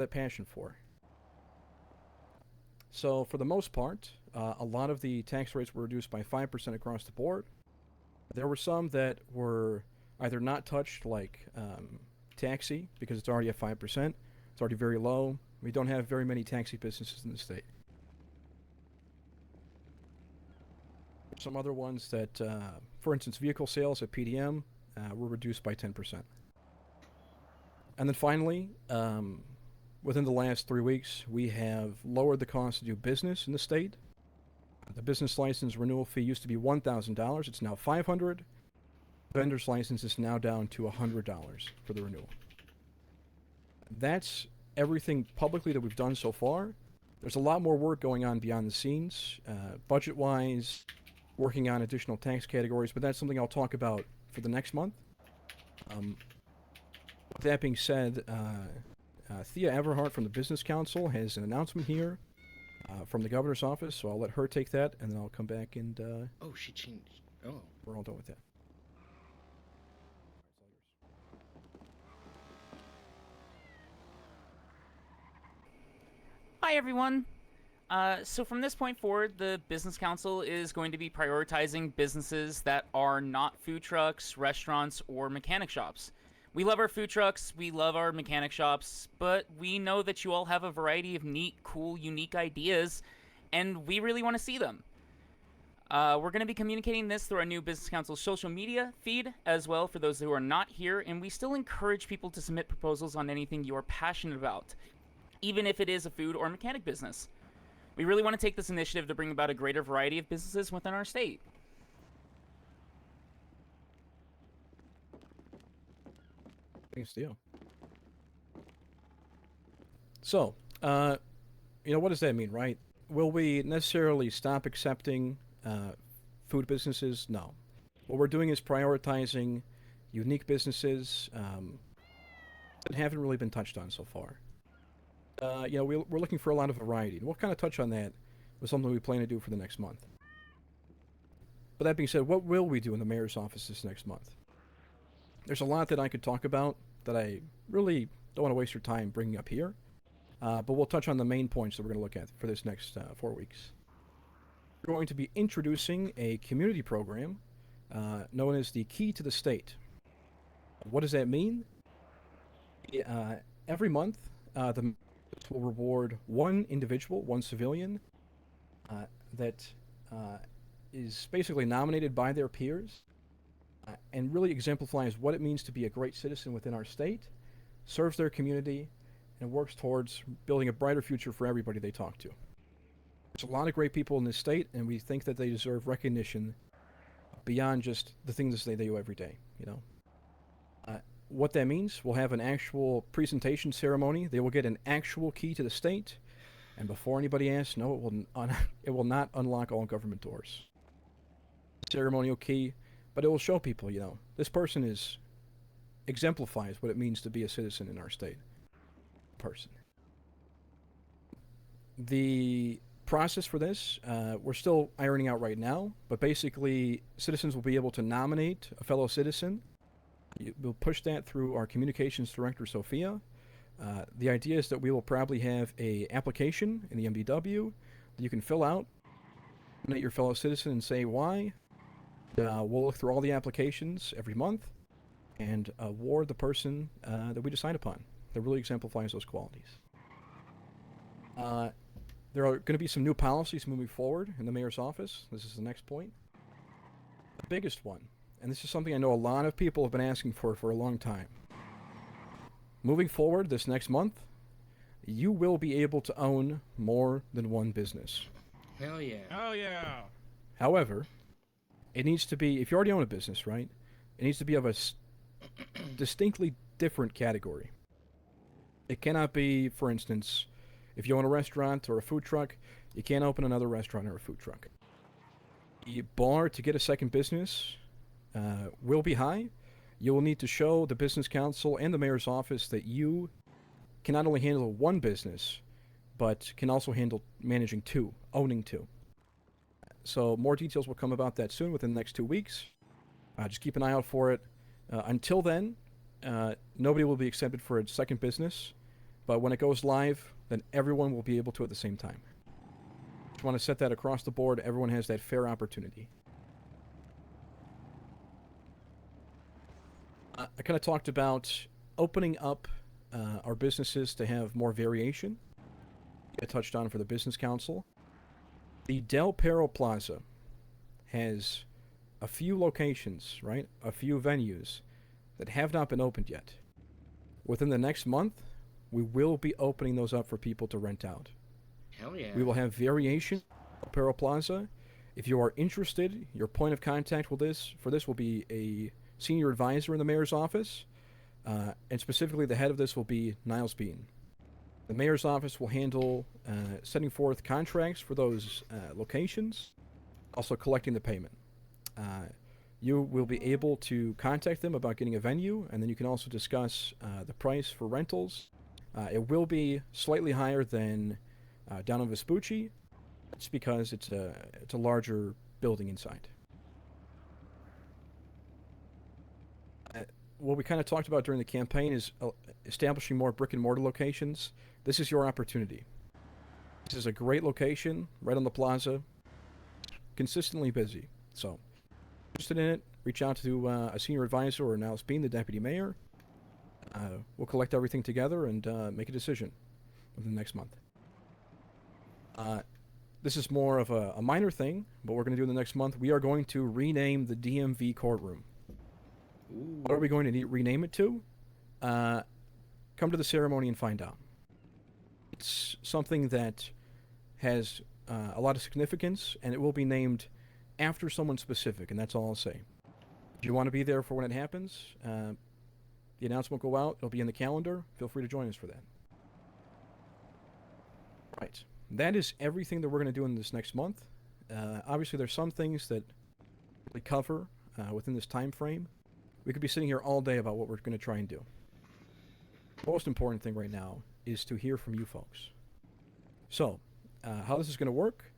that passion for. So for the most part, a lot of the tax rates were reduced by 5% across the board. There were some that were either not touched, like taxi, because it's already at 5%. It's already very low. We don't have very many taxi businesses in the state. Some other ones that, for instance, vehicle sales at PDM were reduced by 10%. And then finally, within the last 3 weeks, we have lowered the cost to do business in the state. The business license renewal fee used to be $1,000. It's now $500. Vendor's license is now down to $100 for the renewal. That's everything publicly that we've done so far. There's a lot more work going on beyond the scenes, budget-wise, working on additional tax categories, but that's something I'll talk about for the next month. With that being said, Thea Everhart from the Business Council has an announcement here from the governor's office, so I'll let her take that, and then I'll come back and... oh, she changed. Oh. We're all done with that. Hi, everyone. So from this point forward, the Business Council is going to be prioritizing businesses that are not food trucks, restaurants, or mechanic shops. We love our food trucks, we love our mechanic shops, but we know that you all have a variety of neat, cool, unique ideas, and we really want to see them. We're going to be communicating this through our new Business Council social media feed as well for those who are not here, and we still encourage people to submit proposals on anything you are passionate about, even if it is a food or mechanic business. We really want to take this initiative to bring about a greater variety of businesses within our state. Thanks, Theo. So, what does that mean, right? Will we necessarily stop accepting food businesses? No. What we're doing is prioritizing unique businesses that haven't really been touched on so far. We're looking for a lot of variety. And we'll kind of touch on that with something we plan to do for the next month. But that being said, what will we do in the mayor's office this next month? There's a lot that I could talk about that I really don't want to waste your time bringing up here. But we'll touch on the main points that we're going to look at for this next 4 weeks. We're going to be introducing a community program known as the Key to the State. What does that mean? Every month, the will reward one individual, one civilian, that is basically nominated by their peers and really exemplifies what it means to be a great citizen within our state, serves their community, and works towards building a brighter future for everybody they talk to. There's a lot of great people in this state, and we think that they deserve recognition beyond just the things they do every day, What that means, we'll have an actual presentation ceremony. They will get an actual key to the state, and before anybody asks, no, it will not unlock all government doors. Ceremonial key, but it will show people, this person exemplifies what it means to be a citizen in our state. Person. The process for this, we're still ironing out right now, but basically, citizens will be able to nominate a fellow citizen. We'll push that through our communications director, Sophia. The idea is that we will probably have a application in the MDW that you can fill out, nominate your fellow citizen and say why. We'll look through all the applications every month and award the person that we decide upon that really exemplifies those qualities. There are going to be some new policies moving forward in the mayor's office. This is the next point. The biggest one, and this is something I know a lot of people have been asking for a long time. Moving forward this next month, you will be able to own more than one business. Hell yeah. Oh yeah. However, it needs to be, if you already own a business, right? It needs to be of a distinctly different category. It cannot be, for instance, if you own a restaurant or a food truck, you can't open another restaurant or a food truck. The bar to get a second business will be high. You will need to show the business council and the mayor's office that you can not only handle one business, but can also handle managing two, owning two. So more details will come about that soon within the next 2 weeks. Just keep an eye out for it. Until then, nobody will be accepted for a second business. But when it goes live, then everyone will be able to at the same time. Just want to set that across the board. Everyone has that fair opportunity. I kind of talked about opening up our businesses to have more variation. I touched on for the Business Council. The Del Perro Plaza has a few locations, right? A few venues that have not been opened yet. Within the next month, we will be opening those up for people to rent out. Hell yeah. We will have variation at Perro Plaza. If you are interested, your point of contact with this will be a senior advisor in the mayor's office, and specifically the head of this will be Niles Bean. The mayor's office will handle setting forth contracts for those locations, also collecting the payment. You will be able to contact them about getting a venue, and then you can also discuss the price for rentals. It will be slightly higher than down in Vespucci. It's because it's a larger building inside. What we kind of talked about during the campaign is establishing more brick and mortar locations. This is your opportunity. This is a great location right on the plaza, consistently busy. So, interested in it, reach out to a senior advisor or Niles Bean, the deputy mayor. We'll collect everything together and make a decision within the next month. This is more of a minor thing, but we're going to do in the next month. We are going to rename the DMV courtroom. Ooh. What are we going to rename it to? Come to the ceremony and find out. It's something that has a lot of significance, and it will be named after someone specific, and that's all I'll say. If you want to be there for when it happens, the announcement will go out. It'll be in the calendar. Feel free to join us for that. Right. That is everything that we're going to do in this next month. Obviously, there's some things that we cover within this time frame. We could be sitting here all day about what we're going to try and do. The most important thing right now is to hear from you folks. So, how this is going to work,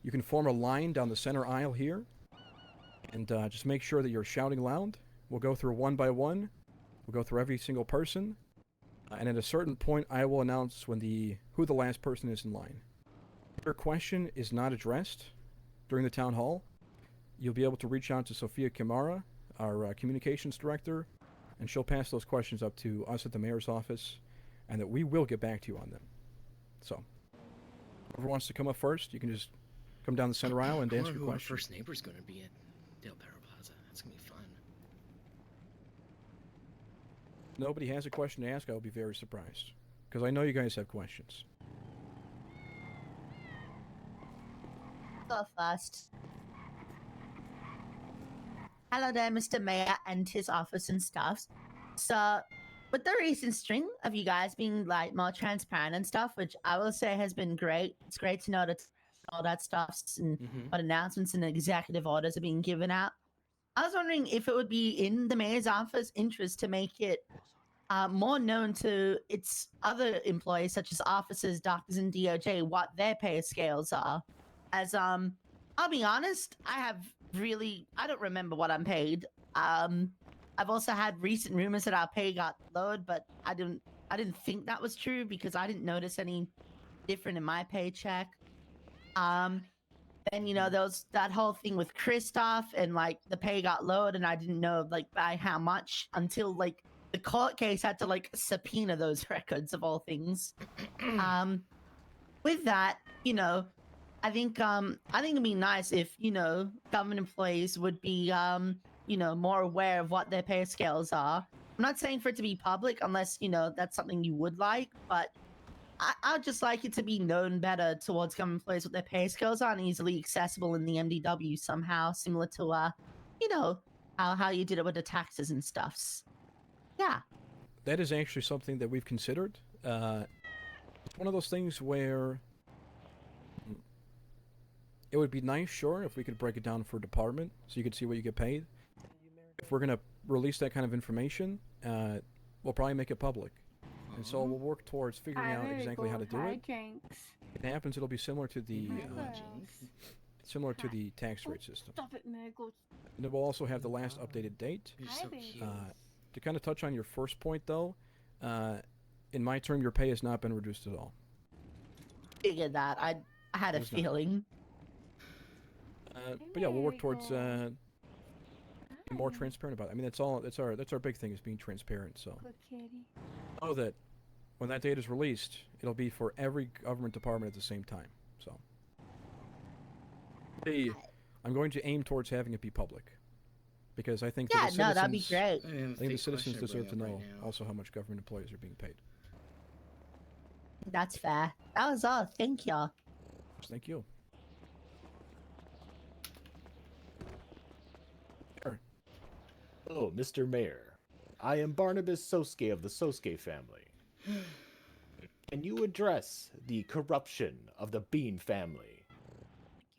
you can form a line down the center aisle here, and just make sure that you're shouting loud. We'll go through one by one. We'll go through every single person, and at a certain point, I will announce who the last person is in line. If your question is not addressed during the town hall, you'll be able to reach out to Sophia Kimara, our communications director, and she'll pass those questions up to us at the mayor's office, and that we will get back to you on them. So, whoever wants to come up first, you can just come down the center aisle and answer your who question. our first neighbor's going to be at Del Perro Plaza. That's going to be fun. Nobody has a question to ask, I'll be very surprised, because I know you guys have questions. Go first. Hello there, Mr. Mayor and his office and stuff. So, with the recent string of you guys being like more transparent and stuff, which I will say has been great. It's great to know that all that stuff and what announcements and executive orders are being given out. I was wondering if it would be in the mayor's office interest to make it more known to its other employees, such as officers, doctors, and DOJ, what their pay scales are. As I'll be honest, I don't remember what I'm paid. I've also had recent rumors that our pay got lowered, but I didn't think that was true because I didn't notice any different in my paycheck. Then there was that whole thing with Christoph and like the pay got lowered and I didn't know like by how much until like the court case had to like subpoena those records of all things. With that, I think it'd be nice if, government employees would be more aware of what their pay scales are. I'm not saying for it to be public unless, that's something you would like, but I'd just like it to be known better towards government employees what their pay scales are and easily accessible in the MDW somehow, similar to how you did it with the taxes and stuffs. Yeah. That is actually something that we've considered. It's one of those things where it would be nice, sure, if we could break it down for a department so you could see what you get paid. If we're going to release that kind of information, we'll probably make it public. And so we'll work towards figuring out exactly how to do it. If it happens, it'll be similar to the tax rate system. Stop it, Murgles. And it will also have the last updated date. You're so cute. To kind of touch on your first point, though, in my term, your pay has not been reduced at all. Figured that. I had a It's not. feeling. But yeah, we'll work towards being more transparent about it. I mean, that's our big thing is being transparent. So know that when that data is released, it'll be for every government department at the same time. So I'm going to aim towards having it be public because I think Yeah, that the no, that'd be citizens, great. I have a I think the fake citizens question deserve to bring up know right now. also how much government employees are being paid. That's fair. That was all. Thank y'all. Thank you. Sure. Hello, Mr. Mayor. I am Barnabas Sosuke of the Sosuke family. Can you address the corruption of the Bean family?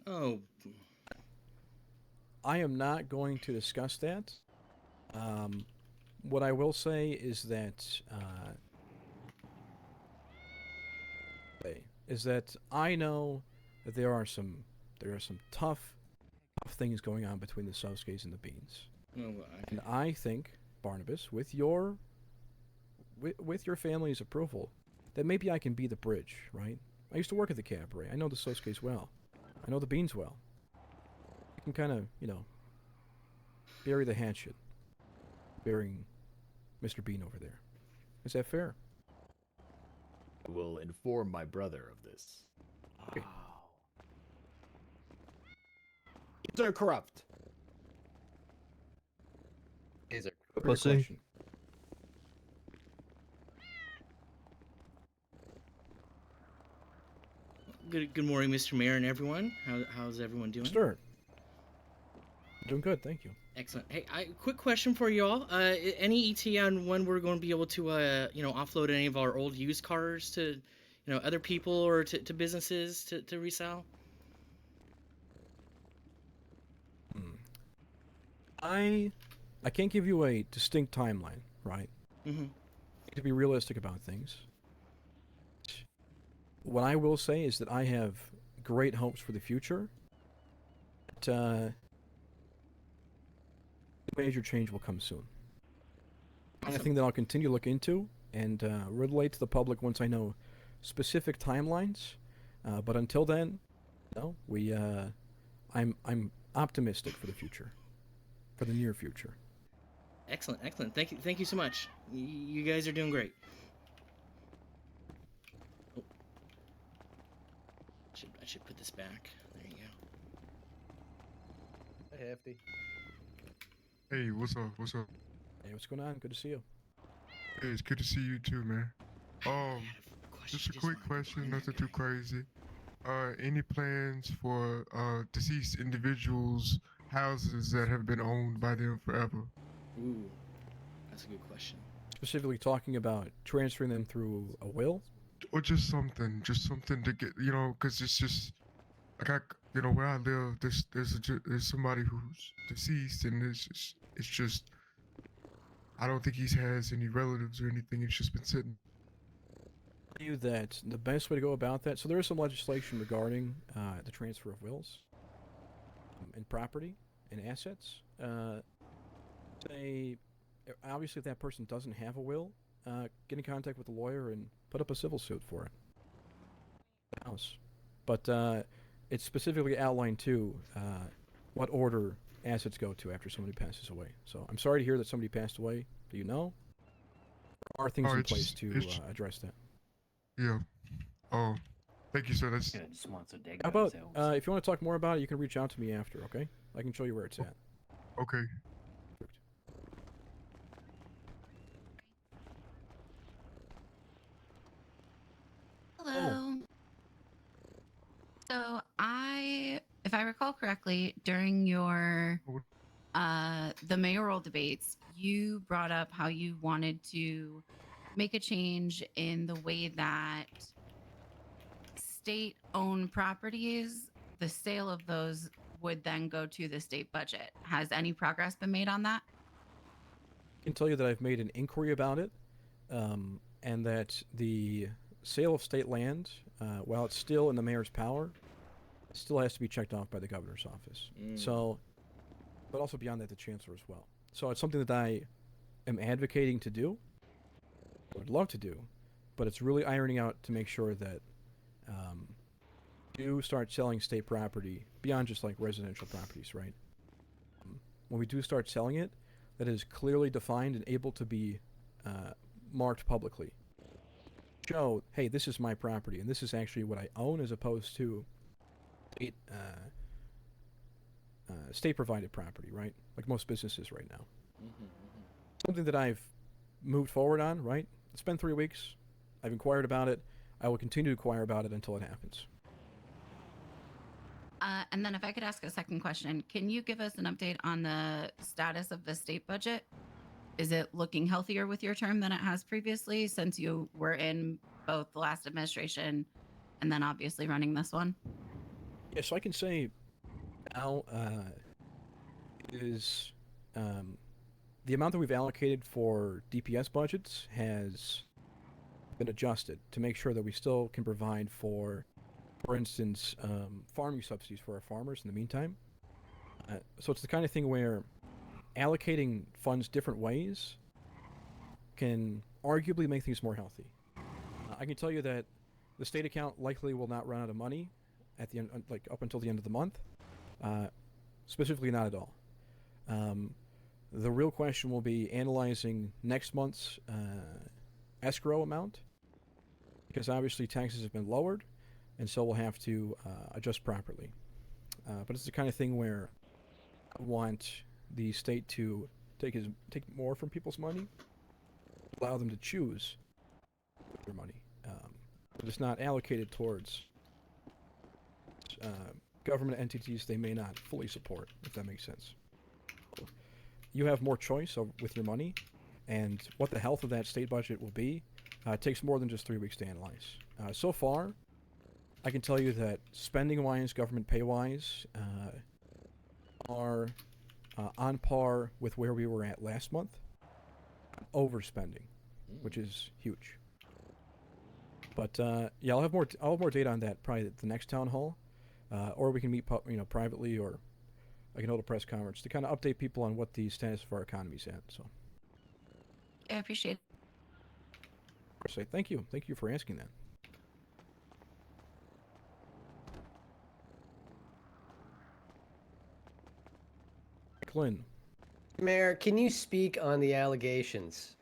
Oh, I am not going to discuss that. What I will say is that I know that there are some tough things going on between the Sosuke's and the Beans, and I think Barnabas, with your family's approval, that maybe I can be the bridge. Right? I used to work at the cabaret. I know the Sosuke's well. I know the Beans well. I can kind of, bury the hatchet, burying Mr. Bean over there. Is that fair? I will inform my brother of this. Okay. Beans are corrupt. Great Pussy. question. good morning, Mr. Mayor and everyone. How's everyone doing? Sir. Doing good, thank you. Excellent. Hey, quick question for y'all. Any ETA on when we're going to be able to, offload any of our old used cars to, other people or to businesses to resell? I can't give you a distinct timeline, right? Mm-hmm. To be realistic about things. What I will say is that I have great hopes for the future. That, major change will come soon. And I think that I'll continue to look into and relate to the public once I know specific timelines. But until then, no, I'm optimistic for the future, for the near future. Excellent. Thank you so much. You guys are doing great. Oh. I should put this back. There you go. Hey, Hefty. Hey, what's up? What's up? Hey, what's going on? Good to see you. Hey, it's good to see you too, man. Just a quick question, nothing too crazy. Any plans for deceased individuals' houses that have been owned by them forever? Ooh, that's a good question. Specifically talking about transferring them through a will? Or just something to get, because it's just, like where I live, there's somebody who's deceased, and it's just, I don't think he has any relatives or anything. It's just been sitting. You that the best way to go about that. So there is some legislation regarding the transfer of wills and property and assets. Obviously, if that person doesn't have a will, get in contact with a lawyer and put up a civil suit for it. The house, but it's specifically outlined too what order assets go to after somebody passes away. So I'm sorry to hear that somebody passed away. Do you know? There are things in place to address that. Yeah. Oh, thank you, sir. That's. How about if you want to talk more about it, you can reach out to me after. Okay, I can show you where it's at. Okay. Hello. So if I recall correctly, during your the mayoral debates, you brought up how you wanted to make a change in the way that state-owned properties, the sale of those would then go to the state budget. Has any progress been made on that? I can tell you that I've made an inquiry about it, and that the sale of state land, while it's still in the mayor's power, still has to be checked off by the governor's office. So, but also beyond that, the chancellor as well. So it's something that I am advocating to do. I would love to do, but it's really ironing out to make sure that do start selling state property beyond just like residential properties, right? When we do start selling it, that is clearly defined and able to be marked publicly. Show, hey, this is my property, and this is actually what I own, as opposed to state-provided property, right? Like most businesses right now. Something that I've moved forward on, right? It's been 3 weeks. I've inquired about it. I will continue to inquire about it until it happens. And then if I could ask a second question, can you give us an update on the status of the state budget? Is it looking healthier with your term than it has previously, since you were in both the last administration and then obviously running this one? Yeah, so I can say now is the amount that we've allocated for DPS budgets has been adjusted to make sure that we still can provide for instance, farming subsidies for our farmers in the meantime. So it's the kind of thing where allocating funds different ways can arguably make things more healthy. I can tell you that the state account likely will not run out of money at the end, like up until the end of the month. Specifically, not at all. The real question will be analyzing next month's escrow amount, because obviously taxes have been lowered, and so we'll have to adjust properly. But it's the kind of thing where I want the state to take more from people's money, allow them to choose their money, but it's not allocated towards government entities they may not fully support, if that makes sense. You have more choice with your money, and what the health of that state budget will be takes more than just 3 weeks to analyze. So far, I can tell you that spending-wise, government pay-wise, are on par with where we were at last month. Overspending, which is huge. But yeah, I'll have more data on that probably at the next town hall, or we can meet privately, or I can hold a press conference to kind of update people on what the status of our economy is at. So I appreciate it. say thank you for asking that. Clint. Mayor, can you speak on the allegations?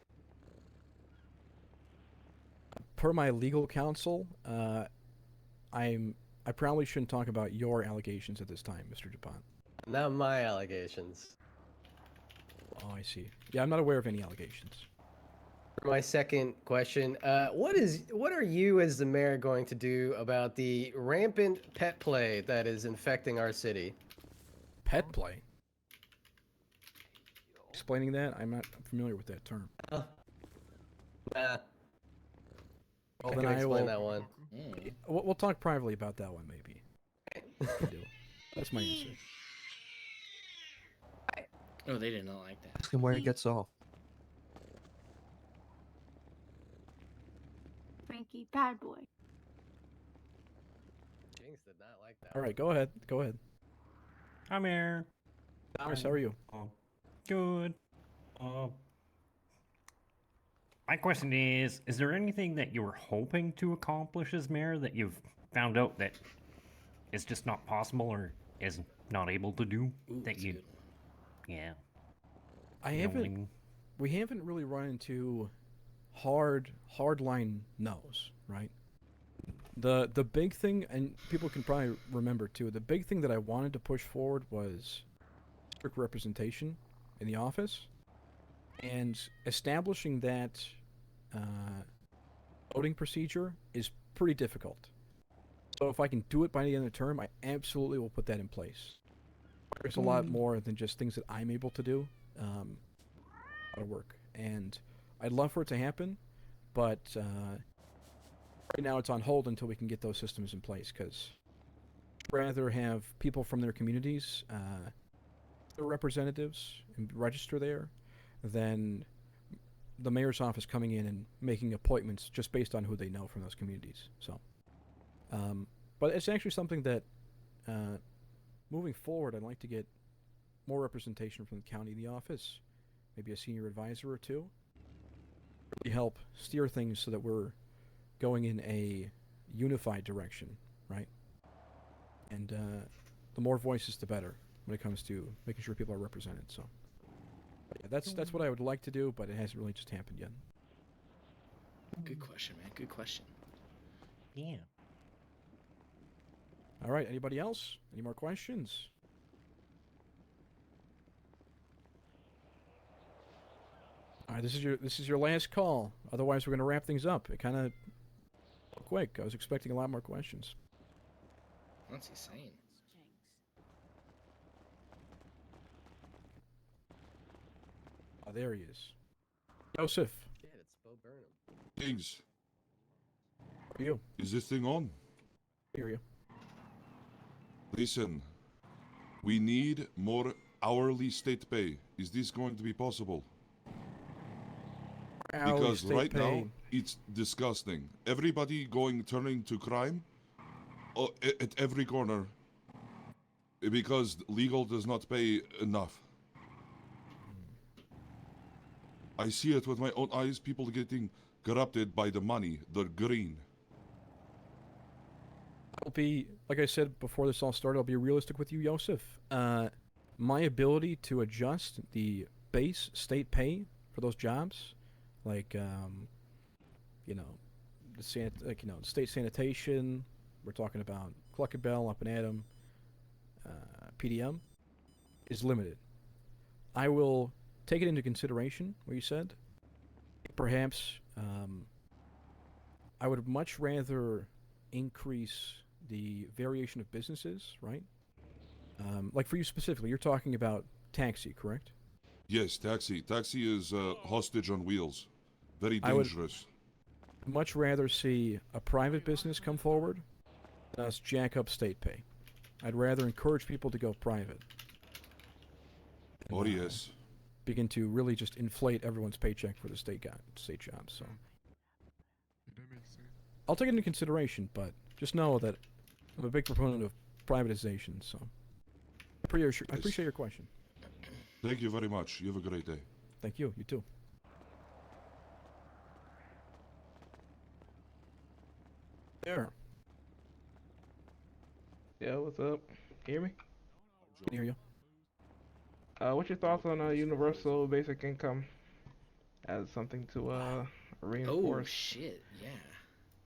Per my legal counsel, I probably shouldn't talk about your allegations at this time, Mr. DuPont. Not my allegations. Oh, I see. Yeah, I'm not aware of any allegations. For my second question, what are you as the mayor going to do about the rampant pet play that is infecting our city? Pet play? Explaining that? I'm not familiar with that term. Well, Well, I then can I explain will. that one. We'll talk privately about that one, maybe. That's my answer. Oh, they did not like that. Ask him where it gets off. Frankie, bad boy. Jinx did not like that. All right, go ahead. Go ahead. Hi, Mayor. Thomas, how are you? Good. My question is there anything that you were hoping to accomplish as mayor that you've found out that is just not possible or is not able to do? Ooh, that you, good. yeah. I haven't. We haven't really run into hard line no's, right? The big thing, and people can probably remember too, the big thing that I wanted to push forward was strict representation in the office, and establishing that voting procedure is pretty difficult. So if I can do it by the end of the term, I absolutely will put that in place. There's a lot more than just things that I'm able to do out of work, and I'd love for it to happen, but right now it's on hold until we can get those systems in place, because I'd rather have people from their communities, their representatives, and register there than the mayor's office coming in and making appointments just based on who they know from those communities. So, but it's actually something that moving forward, I'd like to get more representation from the county in the office, maybe a senior advisor or two, really help steer things so that we're going in a unified direction, right? And the more voices, the better when it comes to making sure people are represented. So, but yeah, that's what I would like to do, but it hasn't really just happened yet. Good question, man. Good question. Yeah. All right. Anybody else? Any more questions? All right. This is your last call. Otherwise, we're gonna wrap things up. It kind of quick. I was expecting a lot more questions. What's he saying? Oh, there he is. Joseph, Shit, it's Bo Burnham. Things. how are you? Is this thing on? I hear you. Listen, we need more hourly state pay. Is this going to be possible? Hourly Because state right pay. now, it's disgusting. Everybody turning to crime at every corner because legal does not pay enough. I see it with my own eyes, people getting corrupted by the money, the green. I'll be, like I said before this all started, I'll be realistic with you, Joseph. My ability to adjust the base state pay for those jobs, like, you know, state sanitation, we're talking about Cluck Bell, Up and Adam, PDM, is limited. I will take it into consideration, what you said. Perhaps, I would much rather increase the variation of businesses, right? Like for you specifically, you're talking about taxi, correct? Yes, taxi. Taxi is hostage on wheels. Very I would- dangerous. Much rather see a private business come forward than us jack up state pay. I'd rather encourage people to go private. And, Oh, yes. begin to really just inflate everyone's paycheck for the state jobs. So That makes sense. I'll take it into consideration, but just know that I'm a big proponent of privatization. So I appreciate your question. Thank you very much. You have a great day. Thank you. You too. There. Yeah, what's up? Hear me? Can hear you. What's your thoughts on universal basic income as something to reinforce? Oh shit!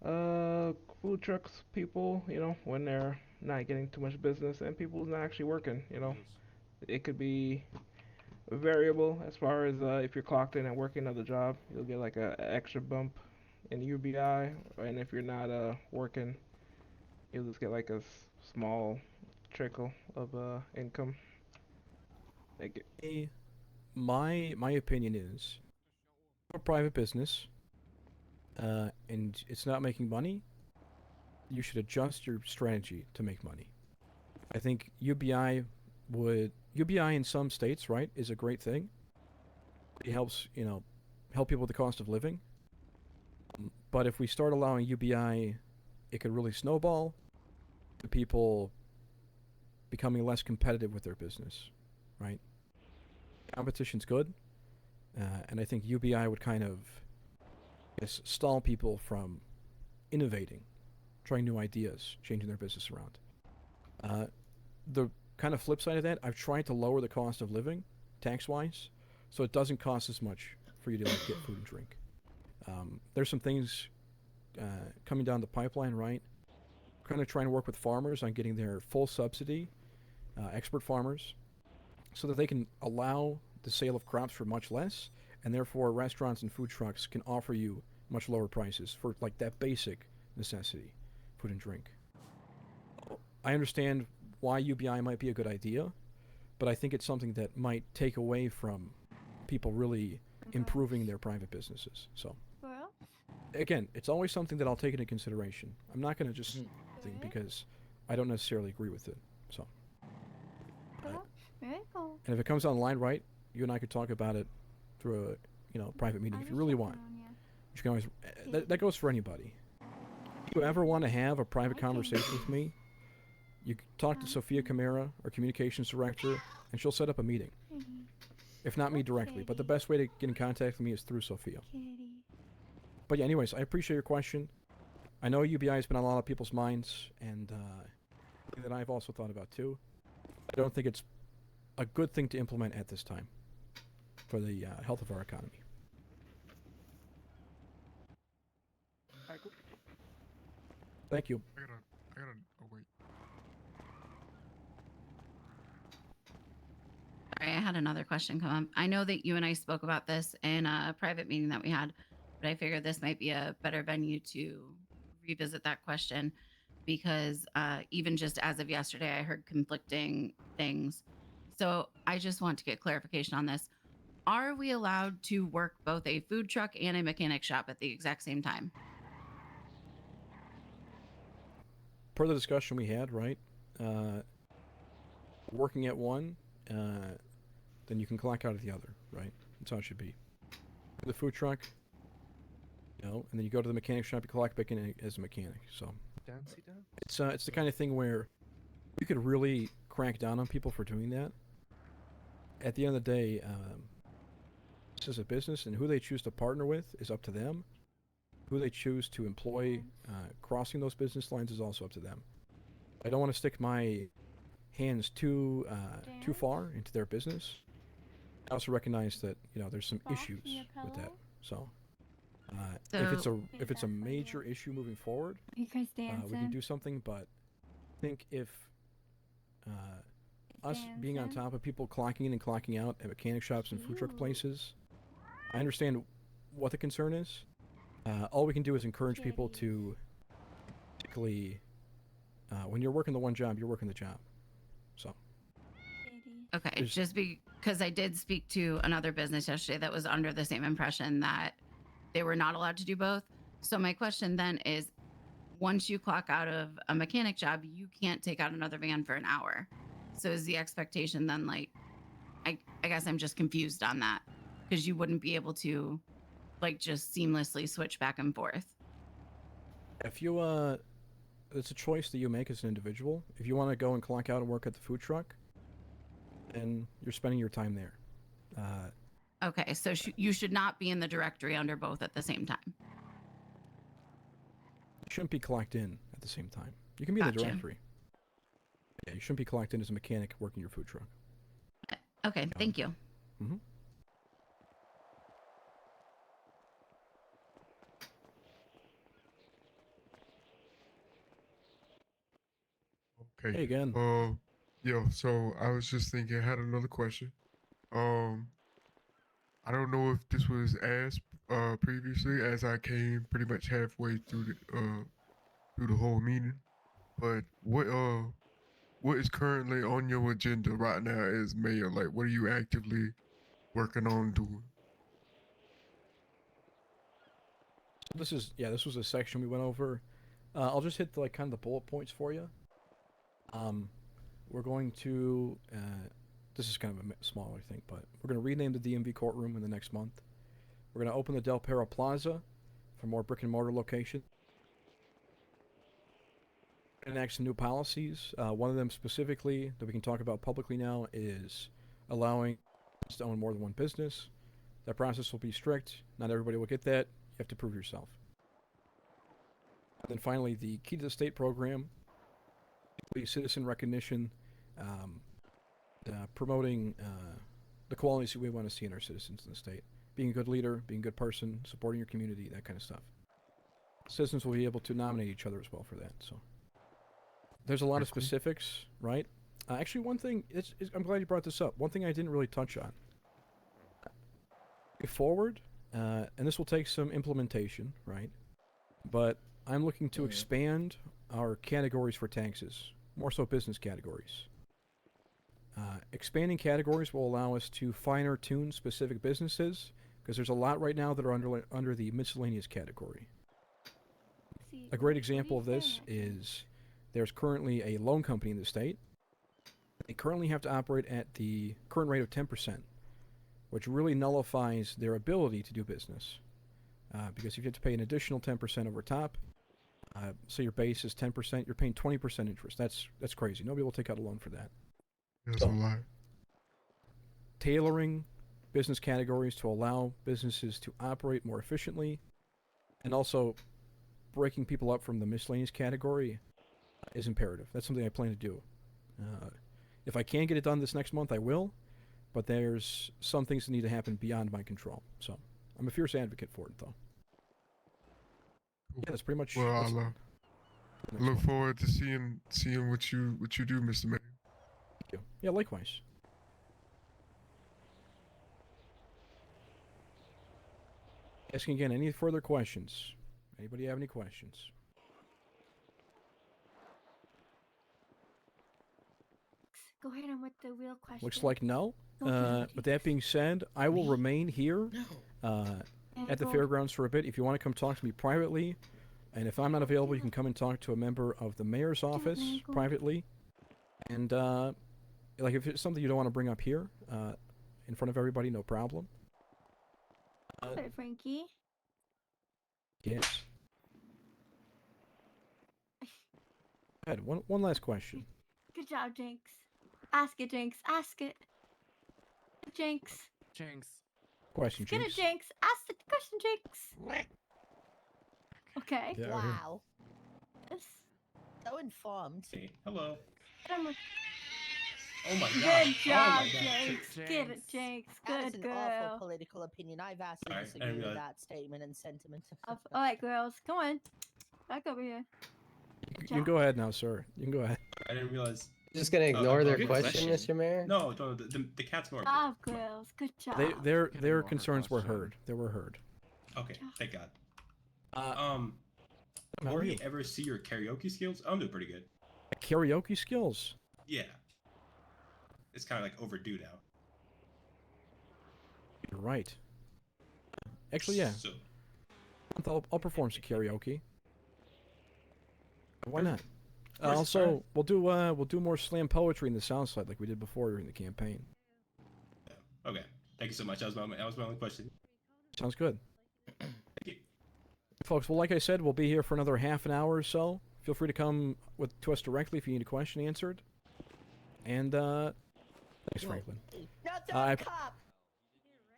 Yeah. Food trucks, people, when they're not getting too much business and people who's not actually working, it could be variable as far as if you're clocked in and working another job, you'll get like a extra bump in UBI, and if you're not working, you'll just get like a small trickle of income. Thank you. My opinion is, for a private business, and it's not making money, you should adjust your strategy to make money. I think UBI in some states, right, is a great thing. It helps, help people with the cost of living. But if we start allowing UBI, it could really snowball to people becoming less competitive with their business, right? Competition's good, and I think UBI would kind of stall people from innovating, trying new ideas, changing their business around. The kind of flip side of that, I've tried to lower the cost of living, tax-wise, so it doesn't cost as much for you to get food and drink. There's some things coming down the pipeline, right? Kind of trying to work with farmers on getting their full subsidy, expert farmers, so that they can allow the sale of crops for much less, and therefore restaurants and food trucks can offer you much lower prices for like that basic necessity, food and drink. I understand why UBI might be a good idea, but I think it's something that might take away from people really improving their private businesses. So again, it's always something that I'll take into consideration. I'm not going to just think because I don't necessarily agree with it. So and if it comes online, right, you and I could talk about it through a private meeting if you really want. You can always that goes for anybody. If you ever want to have a private conversation with me, you can talk to Sophia Camara, our communications director, and she'll set up a meeting. If not me directly, but the best way to get in contact with me is through Sophia. But yeah, anyways, I appreciate your question. I know UBI has been on a lot of people's minds, and something that I've also thought about too. I don't think it's a good thing to implement at this time for the health of our economy. Alright, cool. Thank you. I gotta, oh wait. Sorry, I had another question come up. I know that you and I spoke about this in a private meeting that we had, but I figured this might be a better venue to revisit that question because even just as of yesterday, I heard conflicting things. So I just want to get clarification on this. Are we allowed to work both a food truck and a mechanic shop at the exact same time? Per the discussion we had, right? Working at one, then you can clock out of the other, right? That's how it should be. The food truck, you know, and then you go to the mechanic shop, you clock back in as a mechanic. So it's the kind of thing where you could really crack down on people for doing that. At the end of the day, this is a business, and who they choose to partner with is up to them. Who they choose to employ crossing those business lines is also up to them. I don't want to stick my hands too far into their business. I also recognize that there's some issues with that. So, if it's a major issue moving forward, we can do something. But I think if us being on top of people clocking in and clocking out at mechanic shops and food truck places, I understand what the concern is. All we can do is encourage people to, particularly, when you're working the one job, you're working the job. So. Okay, just because I did speak to another business yesterday that was under the same impression that they were not allowed to do both. So my question then is, once you clock out of a mechanic job, you can't take out another van for an hour. So is the expectation then I guess I'm just confused on that because you wouldn't be able to just seamlessly switch back and forth. If you, it's a choice that you make as an individual. If you want to go and clock out and work at the food truck, then you're spending your time there. Okay, so you should not be in the directory under both at the same time. You shouldn't be clocked in at the same time. You can be in the directory. Yeah, you shouldn't be clocked in as a mechanic working your food truck. Okay, thank you. Mm-hmm. Okay. Hey again. Yo, so I was just thinking, I had another question. I don't know if this was asked previously, as I came pretty much halfway through the whole meeting. But what is currently on your agenda right now as mayor? Like, what are you actively working on doing? This was a section we went over. I'll just hit kind of the bullet points for you. We're going to, this is kind of a smaller thing, but we're going to rename the DMV courtroom in the next month. We're going to open the Del Perro Plaza for more brick and mortar location. Enact some new policies. One of them specifically that we can talk about publicly now is allowing us to own more than one business. That process will be strict. Not everybody will get that. You have to prove yourself. And then finally, the Key to the State program, citizen recognition, promoting the qualities we want to see in our citizens in the state. Being a good leader, being a good person, supporting your community, that kind of stuff. Citizens will be able to nominate each other as well for that. So there's a lot of specifics, right? Actually, one thing, I'm glad you brought this up. One thing I didn't really touch on. Going forward, and this will take some implementation, right? But I'm looking to expand our categories for taxes, more so business categories. Expanding categories will allow us to finer tune specific businesses, because there's a lot right now that are under the miscellaneous category. A great example of this is there's currently a loan company in the state. They currently have to operate at the current rate of 10%, which really nullifies their ability to do business. Because if you have to pay an additional 10% over top, say your base is 10%, you're paying 20% interest. That's crazy. Nobody will take out a loan for that. That's a lot. Tailoring business categories to allow businesses to operate more efficiently, and also breaking people up from the miscellaneous category is imperative. That's something I plan to do. If I can get it done this next month, I will. But there's some things that need to happen beyond my control. So I'm a fierce advocate for it, though. Yeah, that's pretty much. Well, that's I'll the next look one. forward to seeing what you do, Mr. Mayor. Thank you. Yeah, likewise. Asking again, any further questions? Anybody have any questions? Go ahead and with the real question. Looks like no. Okay. With that being said, I will remain here at the fairgrounds for a bit. If you want to come talk to me privately, and if I'm not available, you can come and talk to a member of the mayor's office privately. And like if it's something you don't want to bring up here in front of everybody, no problem. Hey, Frankie. Yes. Go ahead. One last question. Good job, Jinx. Ask it, Jinx. Ask it. Jinx. Question, Get it, Jinx. Jinx. Ask the question, Jinx. Okay. Yeah, Wow. Yes. So informed. Hey, hello. Get him. Oh my god. Good job, Oh my god. Jinx. Get it, Jinx. That is Good an awful girl. political opinion. I vastly Sorry, I disagree didn't with realize- that statement and sentiment. All right, girls. Come on. Back over here. You can go ahead now, sir. You can go ahead. I didn't realize. Just gonna ignore their good question, question. Mr. Mayor? No, the cat's more. Good job, girls. Good job. Their concerns were heard. They were heard. Okay, thank God. How Will are we you? ever see your karaoke skills? I'm doing pretty good. Karaoke skills. Yeah. It's kind of like overdue now. You're right. Actually, yeah. So, I'll perform some karaoke. Why not? course, Also, we'll do more slam poetry in the South Side like we did before during the campaign. yeah. Okay. Thank you so much. That was my only question. Sounds good. Thank you. Folks, well, like I said, we'll be here for another half an hour or so. Feel free to come to us directly if you need a question answered. And, thanks, Franklin. Not I the cop.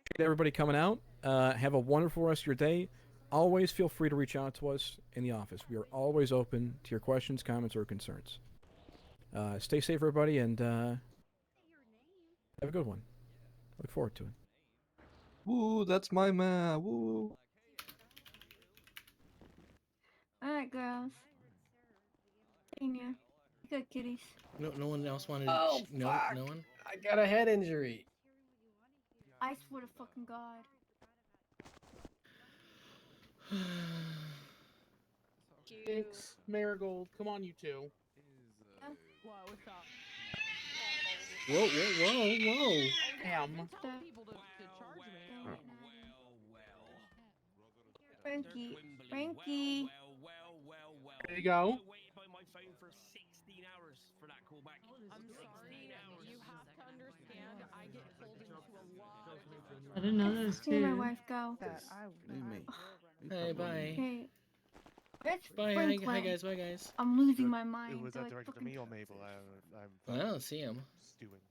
appreciate everybody coming out. Have a wonderful rest of your day. Always feel free to reach out to us in the office. We are always open to your questions, comments, or concerns. Stay safe, everybody, and have a good one. Look forward to it. Woo, that's my man. Woo. All right, girls. Senior. Good kitties. No one else wanted. Oh, no fuck. one. I got a head injury. I swear to fucking God. Jinx, Marigold, come on, you two. Whoa. Damn. Frankie. There you go. I didn't know that was See my two. wife go. Hey, bye. Hey. That's Bye. Hi Franklin. guys. Bye guys. I'm losing my mind. Was They're that like directed to fucking- me or Mabel? I'm I don't see him. stewing.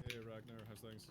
Hey Ragnar, how's things?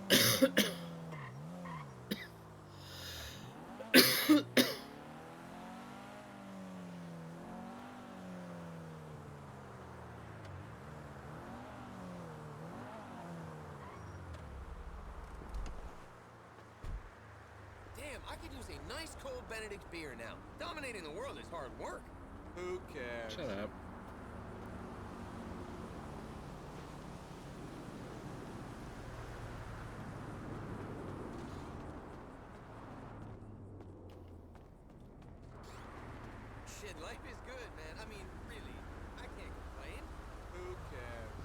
Damn, I could use a nice cold Benedict beer now. Dominating the world is hard work. Who cares? Shut up. Shit, life is good, man. I mean, really, I can't complain. Who cares?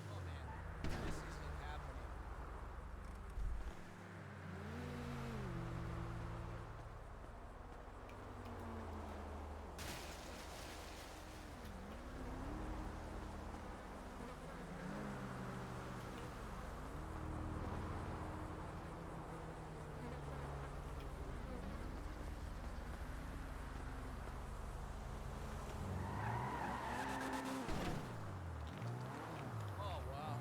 Oh man, this isn't happening. Oh wow.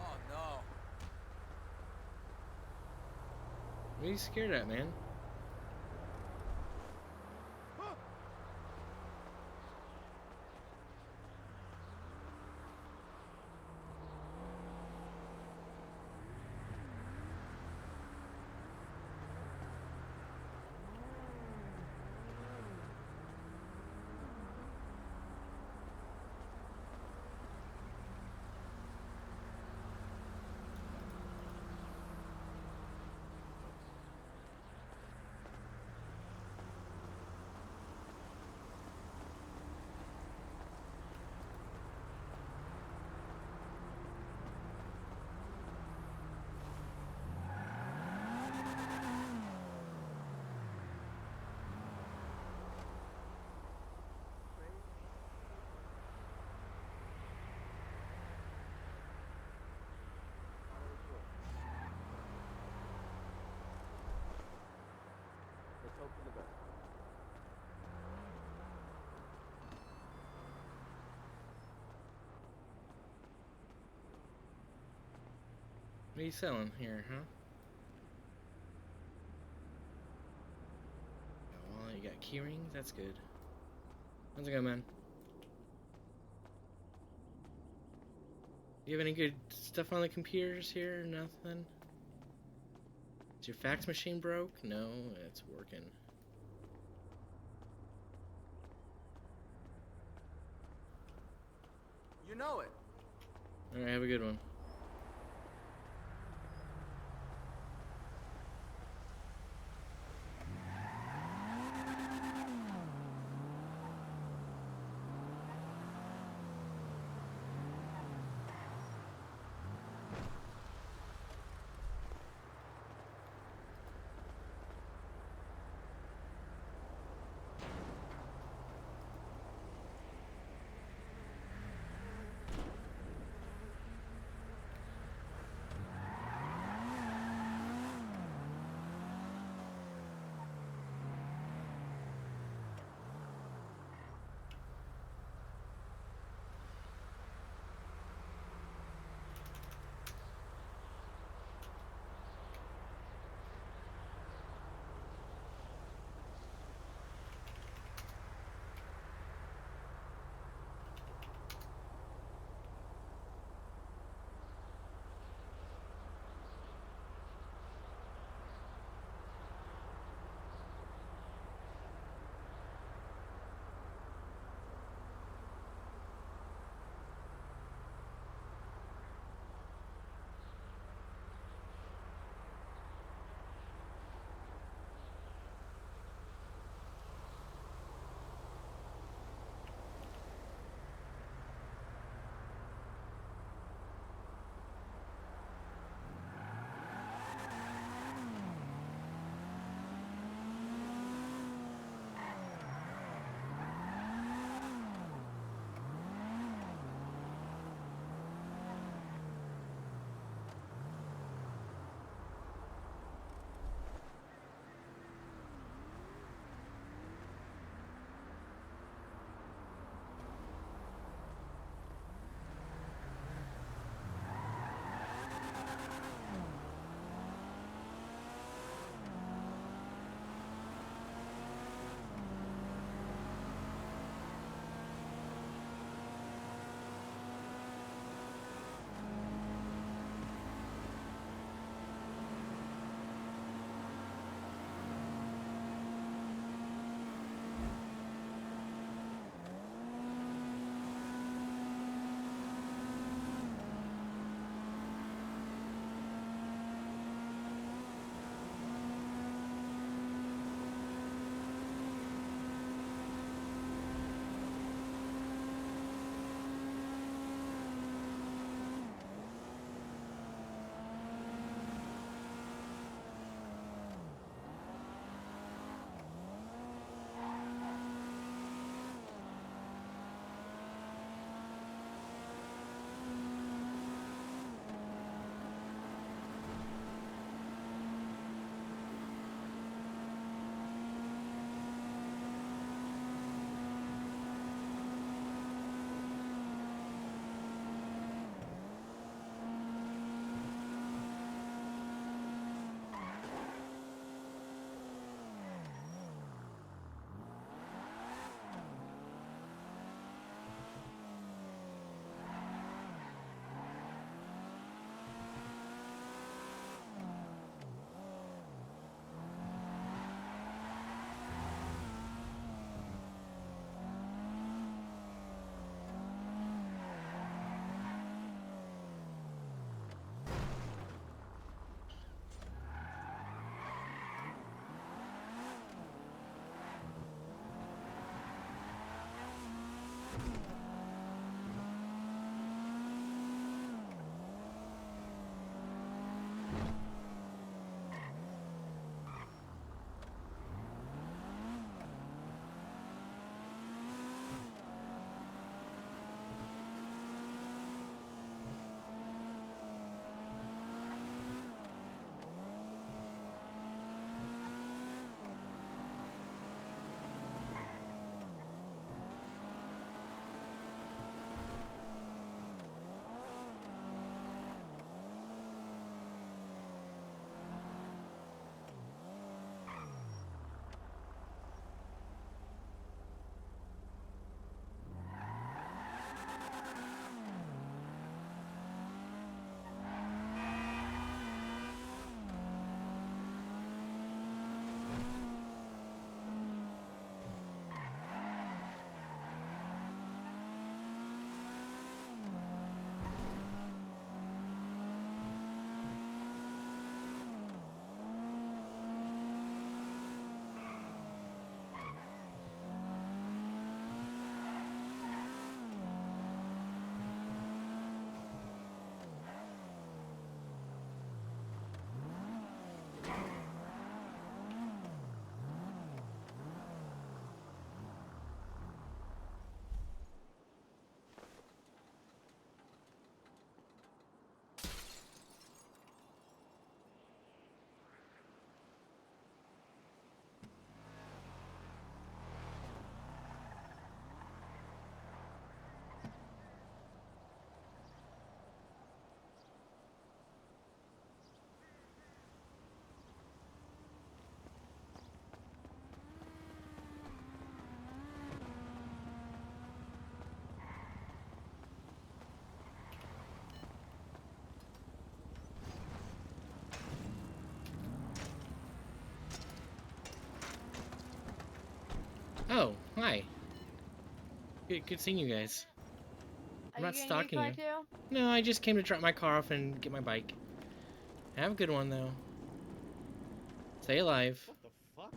Oh no. What are you scared at, man? Let's hope for the best. What are you selling here, huh? Oh, well, you got key rings? That's good. How's it going, man? You have any good stuff on the computers here? Nothing? Is your fax machine broke? No, it's working. You know it. Alright, have a good one. Hi. Good seeing you guys. I'm Are not you gonna stalking get you. a car too? No, I just came to drop my car off and get my bike. Have a good one, though. Stay alive. What the fuck?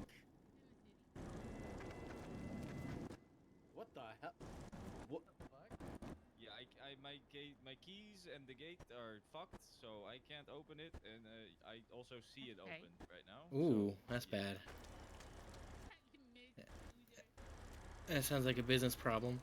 What the hell? What the fuck? Yeah, my keys and the gate are fucked, so I can't open it, and I also see it open right now. Ooh, so, that's yeah. bad. That sounds like a business problem.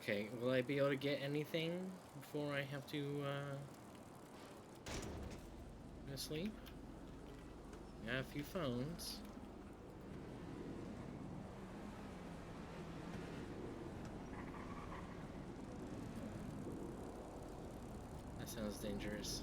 Okay, will I be able to get anything before I have to go to sleep? Got a few phones. That sounds dangerous.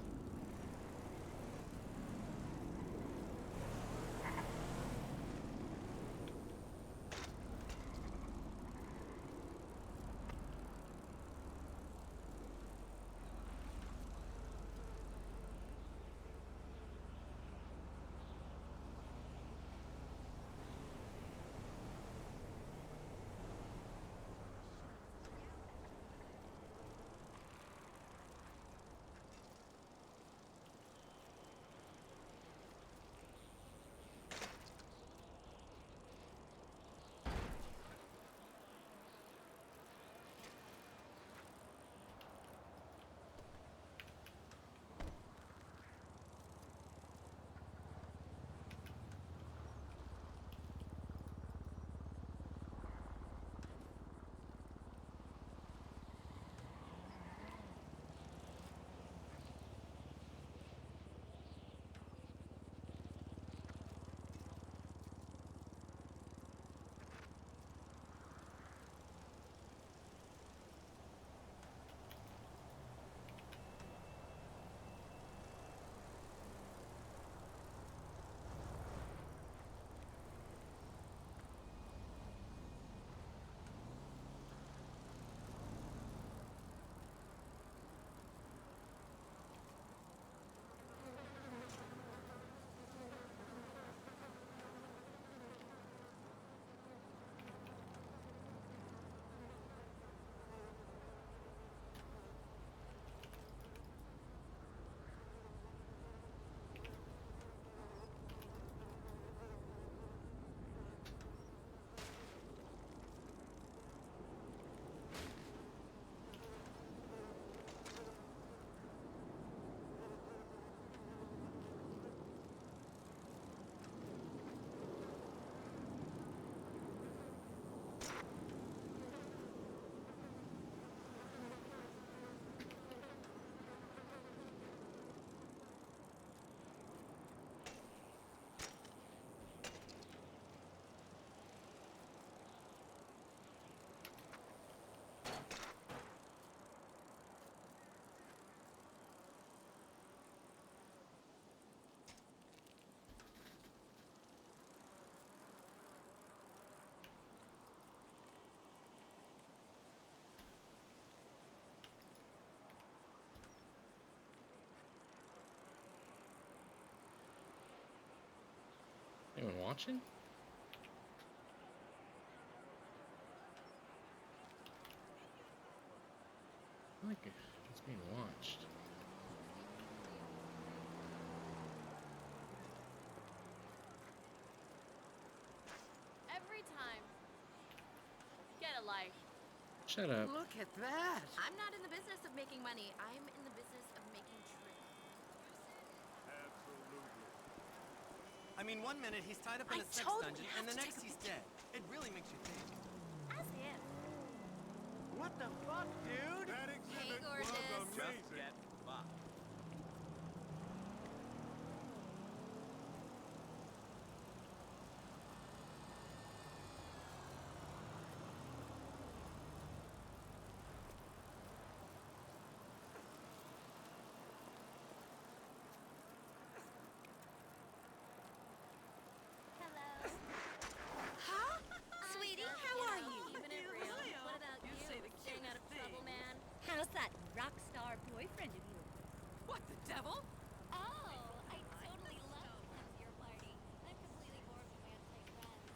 watching? I like it's being watched. Every time. Get a life. Shut up. Look at that. I'm not in the business of making money. I'm in the business of making trips. Absolutely. I mean, one minute he's tied up in I a sex told him dungeon, we and have the to next take a he's picture. dead. It really makes you think. As if. What the fuck, dude? That Hey, gorgeous. Just get fucked. Huh? Sweetie, how are you? Keeping it real. What about you? Staying out of trouble, man? How's that rock star boyfriend of yours? What, the devil? Oh, I totally love to come to your party. I'm completely bored with my unsafe friends.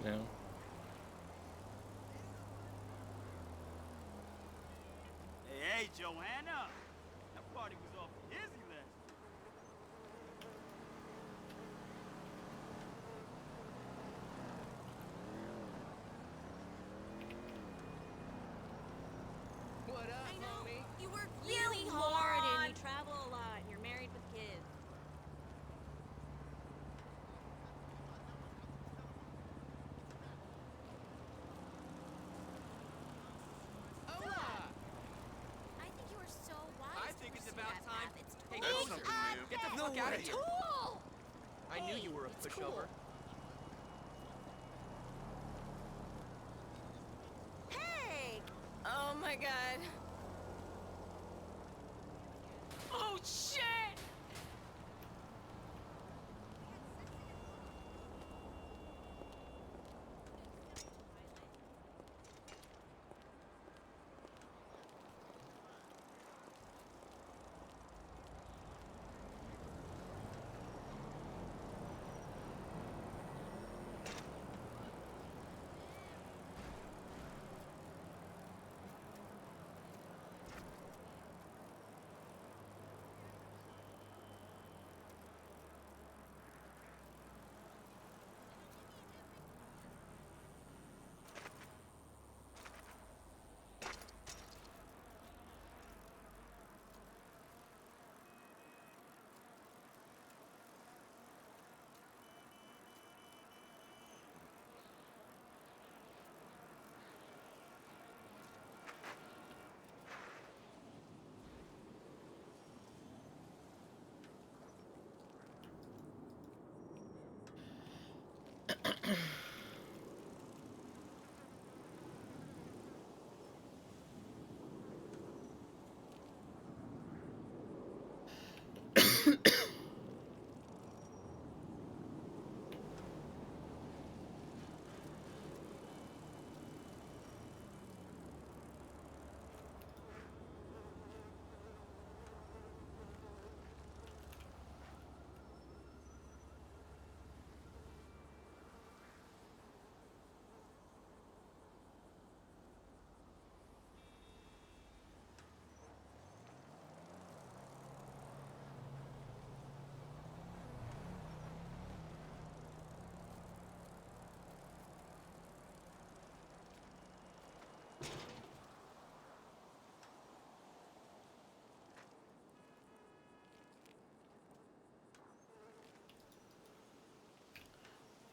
No. Hey, Joanna! That party was off dizzy last night. What up, I know. homie? You work You really moron! hard. You travel a lot and you're married with kids. Hola! I fuck out of here. Cool! I knew you were a It's pushover. Hey! Oh my god. Oh shit!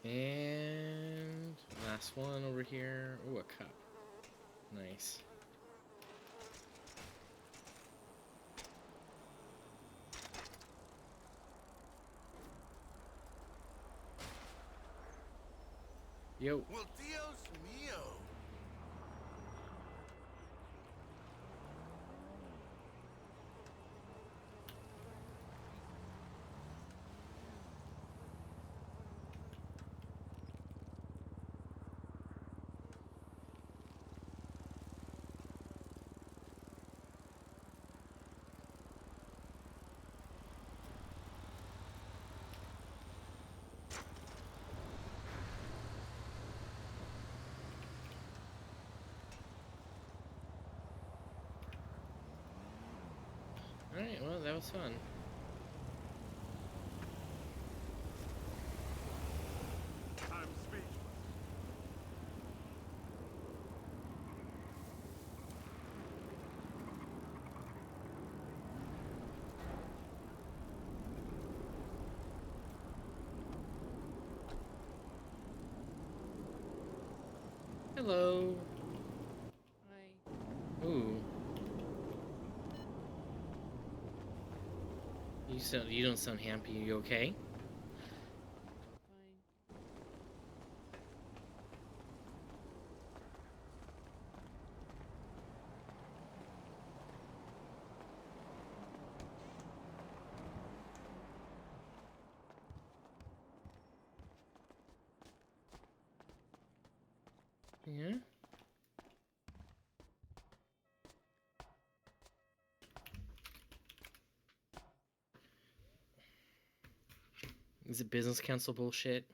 And last one over here. Ooh, a cup. Nice. Yo. Well, Dios mio. Alright, well, that was fun. I'm speechless. Hello. Hi. Ooh. You don't sound happy. You okay? Yeah. Is it business council bullshit?